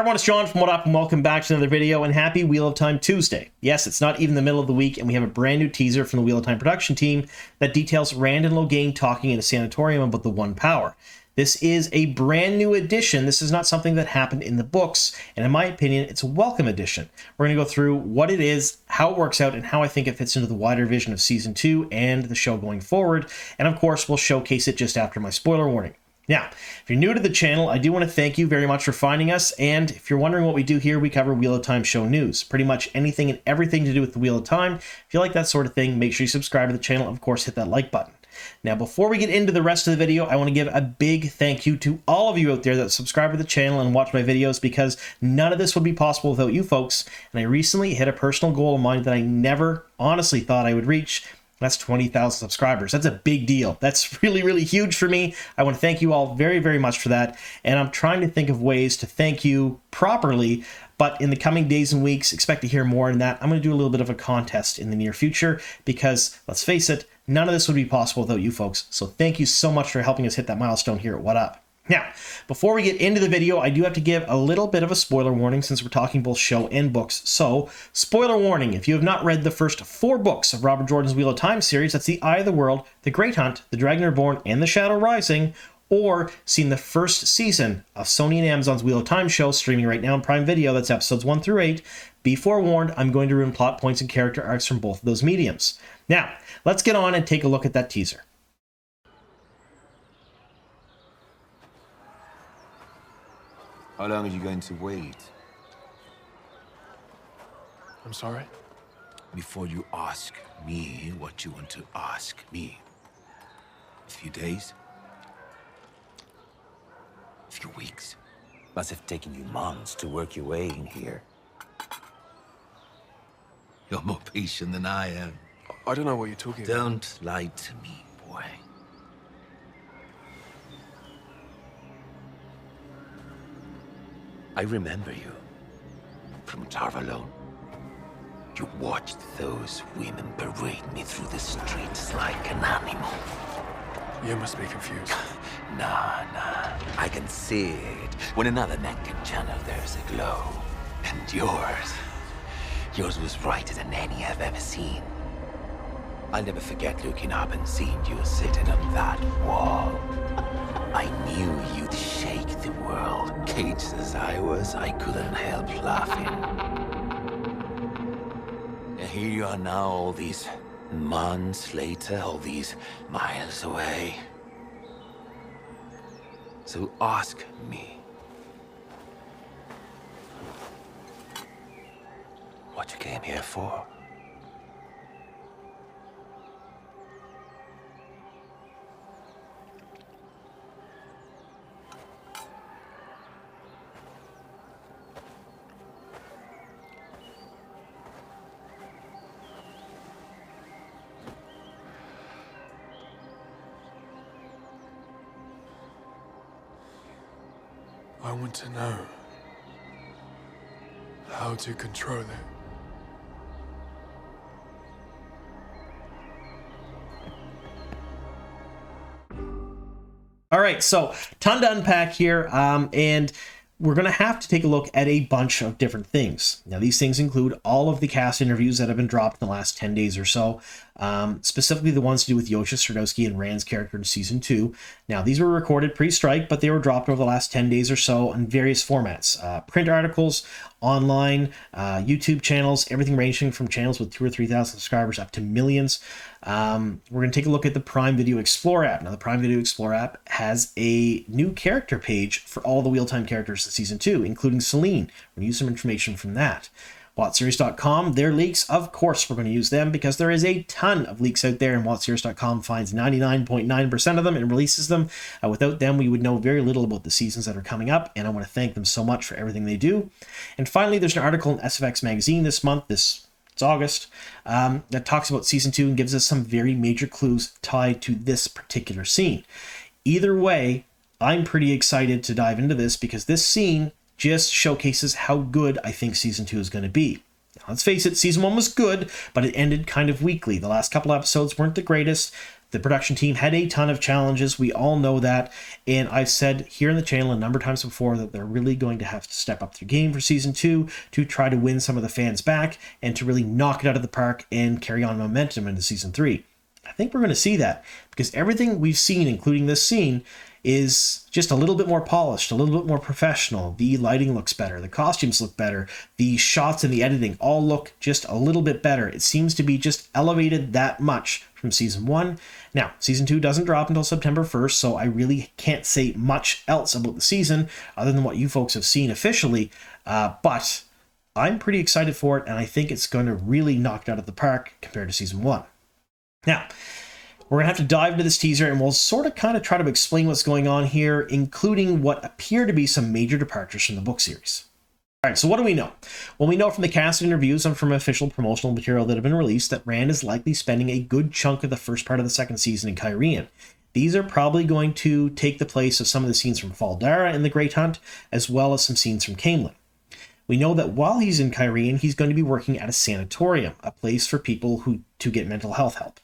Hi everyone, it's John from What Up and welcome back to another video and happy Wheel of Time Tuesday. Yes, it's not even the middle of the week and we have a brand new teaser from the Wheel of Time production team that details Rand and Logain talking in a sanatorium about the One Power. This is a brand new addition. This is not something that happened in the books, and in my opinion, it's a welcome addition. We're going to go through what it is, how it works out, and how I think it fits into the wider vision of Season 2 and the show going forward, and of course, we'll showcase it just after my spoiler warning. Now, if you're new to the channel, I do want to thank you very much for finding us, and if you're wondering what we do here, we cover Wheel of Time show news. Pretty much anything and everything to do with the Wheel of Time. If you like that sort of thing, make sure you subscribe to the channel, and of course, hit that like button. Now, before we get into the rest of the video, I want to give a big thank you to all of you out there that subscribe to the channel and watch my videos, because none of this would be possible without you folks, and I recently hit a personal goal of mine that I never honestly thought I would reach. That's 20,000 subscribers. That's a big deal. That's really, really huge for me. I want to thank you all very, very much for that. And I'm trying to think of ways to thank you properly. But in the coming days and weeks, expect to hear more on that. I'm going to do a little bit of a contest in the near future because, let's face it, none of this would be possible without you folks. So thank you so much for helping us hit that milestone here at What Up. Now, before we get into the video, I do have to give a little bit of a spoiler warning since we're talking both show and books. So, spoiler warning, if you have not read the first 4 books of Robert Jordan's Wheel of Time series, that's The Eye of the World, The Great Hunt, The Dragon Reborn, and The Shadow Rising, or seen the first season of Sony and Amazon's Wheel of Time show streaming right now on Prime Video, that's episodes 1 through 8, be forewarned, I'm going to ruin plot points and character arcs from both of those mediums. Now, let's get on and take a look at that teaser. How long are you going to wait? I'm sorry? Before you ask me what you want to ask me. A few days? A few weeks? Must have taken you months to work your way in here. You're more patient than I am. I don't know what you're talking about. Don't lie to me, boy. I remember you from Tarvalon. You watched those women parade me through the streets like an animal. You must be confused. Nah. I can see it. When another man can channel, there's a glow. And yours was brighter than any I've ever seen. I'll never forget looking up and seeing you sitting on that wall. I knew you'd shake the world. Caged as I was, I couldn't help laughing. And here you are now, all these months later, all these miles away. So ask me what you came here for. I want to know how to control it. All right, so ton to unpack here, and we're going to have to take a look at a bunch of different things. Now, these things include all of the cast interviews that have been dropped in the last 10 days or so, specifically the ones to do with Yosha Sardowski and Rand's character in Season 2. Now, these were recorded pre-strike, but they were dropped over the last 10 days or so in various formats. Print articles, online, YouTube channels, everything ranging from channels with 2,000 or 3,000 subscribers up to millions. We're going to take a look at the Prime Video Explorer app. Now, the Prime Video Explorer app has a new character page for all the Wheel of Time characters in Season 2, including Selene. We're going to use some information from that. WhatSeries.com, their leaks, of course we're going to use them because there is a ton of leaks out there, and WhatSeries.com finds 99.9% of them and releases them. Without them, we would know very little about the seasons that are coming up, and I want to thank them so much for everything they do. And finally, there's an article in SFX Magazine this month, it's August, that talks about Season 2 and gives us some very major clues tied to this particular scene. Either way, I'm pretty excited to dive into this because this scene just showcases how good I think Season 2 is going to be. Now, let's face it, Season 1 was good, but it ended kind of weakly. The last couple episodes weren't the greatest. The production team had a ton of challenges. We all know that. And I've said here on the channel a number of times before that they're really going to have to step up their game for season 2 to try to win some of the fans back and to really knock it out of the park and carry on momentum into season 3. I think we're going to see that because everything we've seen, including this scene, is just a little bit more polished, a little bit more professional. The lighting looks better, the costumes look better, the shots and the editing all look just a little bit better. It seems to be just elevated that much from season 1. Now, season 2 doesn't drop until September 1st, so I really can't say much else about the season other than what you folks have seen officially, but I'm pretty excited for it, and I think it's going to really knock it out of the park compared to season 1. Now, we're going to have to dive into this teaser and we'll sort of kind of try to explain what's going on here, including what appear to be some major departures from the book series. All right, so what do we know? Well, we know from the cast interviews and from official promotional material that have been released that Rand is likely spending a good chunk of the first part of the second season in Cairhien. These are probably going to take the place of some of the scenes from Fal Dara in The Great Hunt, as well as some scenes from Caemlyn. We know that while he's in Cairhien, he's going to be working at a sanatorium, a place for people to get mental health help.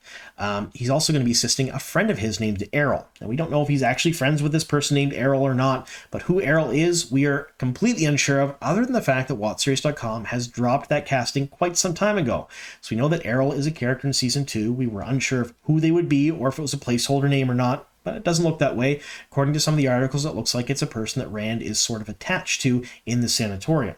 He's also going to be assisting a friend of his named Errol. Now, we don't know if he's actually friends with this person named Errol or not, but who Errol is, we are completely unsure of, other than the fact that WatchSeries.com has dropped that casting quite some time ago. So we know that Errol is a character in Season 2. We were unsure of who they would be or if it was a placeholder name or not, but it doesn't look that way. According to some of the articles, it looks like it's a person that Rand is sort of attached to in the sanatorium.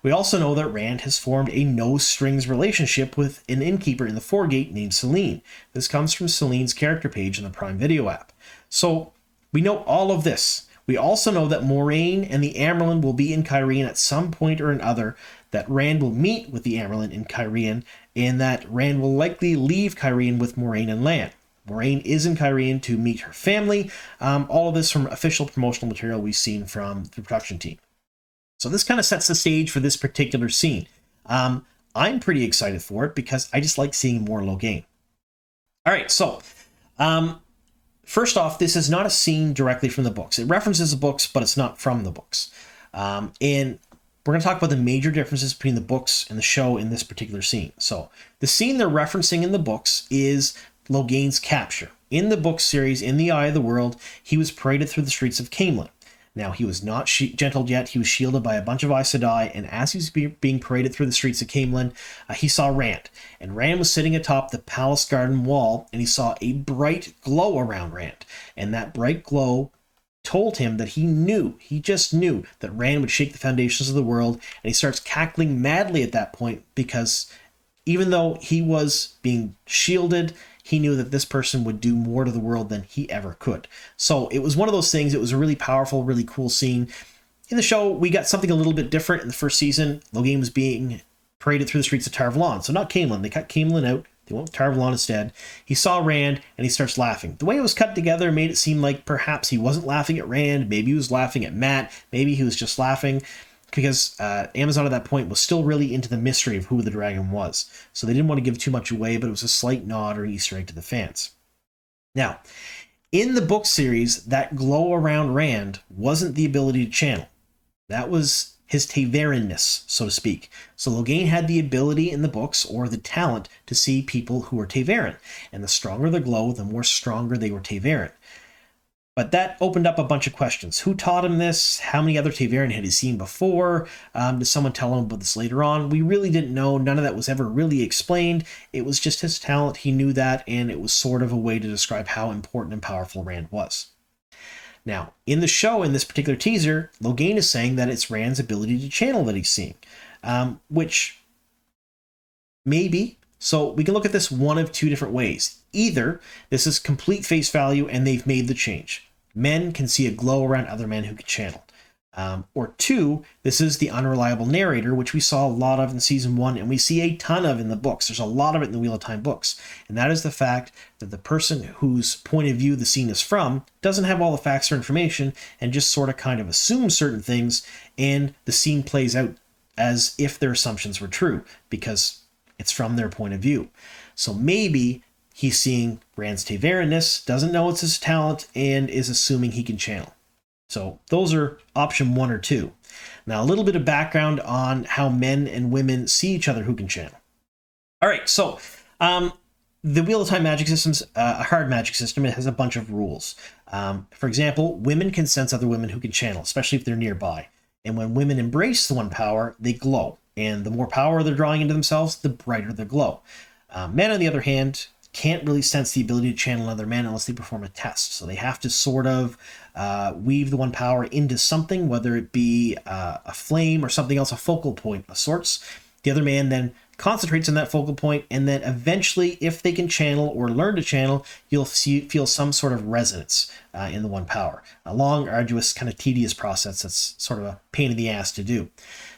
We also know that Rand has formed a no-strings relationship with an innkeeper in the Foregate named Selene. This comes from Selene's character page in the Prime Video app. So we know all of this. We also know that Moiraine and the Amyrlin will be in Cairhien at some point or another, that Rand will meet with the Amyrlin in Cairhien, and that Rand will likely leave Cairhien with Moiraine and Lan. Moiraine is in Cairhien to meet her family. All of this from official promotional material we've seen from the production team. So this kind of sets the stage for this particular scene. I'm pretty excited for it because I just like seeing more Logain. All right, so first off, this is not a scene directly from the books. It references the books, but it's not from the books. And we're going to talk about the major differences between the books and the show in this particular scene. So the scene they're referencing in the books is Logain's capture. In the book series, in the Eye of the World, he was paraded through the streets of Caemlyn. Now, he was not gentled yet. He was shielded by a bunch of Aes Sedai, and as he was being paraded through the streets of Caemlyn, he saw Rand. And Rand was sitting atop the palace garden wall, and he saw a bright glow around Rand. And that bright glow told him that he just knew that Rand would shake the foundations of the world, and he starts cackling madly at that point because even though he was being shielded, he knew that this person would do more to the world than he ever could. So it was one of those things. It was a really powerful, really cool scene. In the show, we got something a little bit different. In the first season, Logain was being paraded through the streets of Tar Valon. So not Caemlyn. They cut Caemlyn out. They went with Tar Valon instead. He saw Rand, and he starts laughing. The way it was cut together made it seem like perhaps he wasn't laughing at Rand. Maybe he was laughing at Mat. Maybe he was just laughing because Amazon at that point was still really into the mystery of who the dragon was. So they didn't want to give too much away, but it was a slight nod or an Easter egg to the fans. Now, in the book series, that glow around Rand wasn't the ability to channel. That was his Ta'verenness, so to speak. So Logain had the ability in the books, or the talent, to see people who were Ta'veren. And the stronger the glow, the more stronger they were Ta'veren. But that opened up a bunch of questions. Who taught him this? How many other Ta'veren had he seen before? Did someone tell him about this later on? We really didn't know. None of that was ever really explained. It was just his talent. He knew that, and it was sort of a way to describe how important and powerful Rand was. Now, in the show, in this particular teaser, Logain is saying that it's Rand's ability to channel that he's seeing, which maybe. So we can look at this one of two different ways. Either this is complete face value and they've made the change. Men can see a glow around other men who can channel. Or two, this is the unreliable narrator, which we saw a lot of in season 1, and we see a ton of in the books. There's a lot of it in the Wheel of Time books. And that is the fact that the person whose point of view the scene is from doesn't have all the facts or information and just sort of kind of assumes certain things, and the scene plays out as if their assumptions were true, because it's from their point of view. So maybe he's seeing Rand's Ta'verenness, doesn't know it's his talent, and is assuming he can channel. So those are option 1 or 2. Now, a little bit of background on how men and women see each other who can channel. All right, so The Wheel of Time magic system's a hard magic system. It has a bunch of rules. For example, women can sense other women who can channel, especially if they're nearby. And when women embrace the one power, they glow. And the more power they're drawing into themselves, the brighter the glow. Men, on the other hand, can't really sense the ability to channel another man unless they perform a test. So they have to sort of weave the one power into something, whether it be a flame or something else, a focal point of sorts. The other man then concentrates on that focal point, and then eventually, if they can channel or learn to channel, you'll feel some sort of resonance in the one power. A long, arduous, kind of tedious process that's sort of a pain in the ass to do.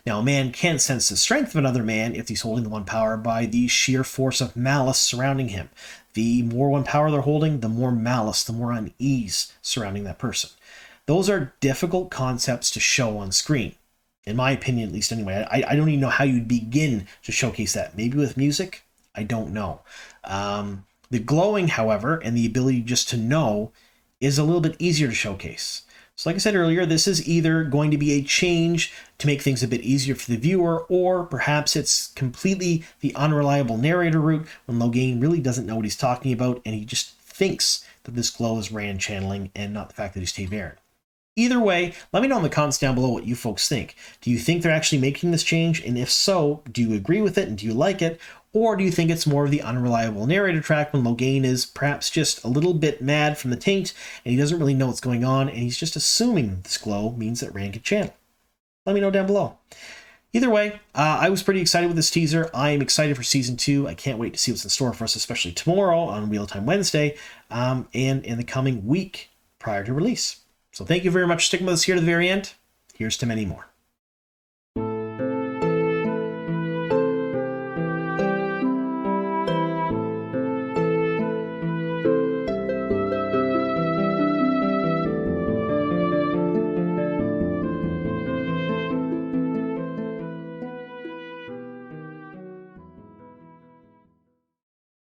Now, a man can sense the strength of another man if he's holding the one power by the sheer force of malice surrounding him. The more one power they're holding, the more malice, the more unease surrounding that person. Those are difficult concepts to show on screen. In my opinion, at least anyway. I don't even know how you'd begin to showcase that. Maybe with music? I don't know. The glowing, however, and the ability just to know is a little bit easier to showcase. So like I said earlier, this is either going to be a change to make things a bit easier for the viewer, or perhaps it's completely the unreliable narrator route when Logain really doesn't know what he's talking about and he just thinks that this glow is Rand channeling and not the fact that he's Ta'Veren. Either way, let me know in the comments down below what you folks think. Do you think they're actually making this change? And if so, do you agree with it and do you like it? Or do you think it's more of the unreliable narrator track when Logain is perhaps just a little bit mad from the taint and he doesn't really know what's going on and he's just assuming this glow means that Rand can channel? Let me know down below. Either way, I was pretty excited with this teaser. I am excited for Season 2. I can't wait to see what's in store for us, especially tomorrow on Wheel of Time Wednesday and in the coming week prior to release. So thank you very much for sticking with us here to the very end. Here's to many more.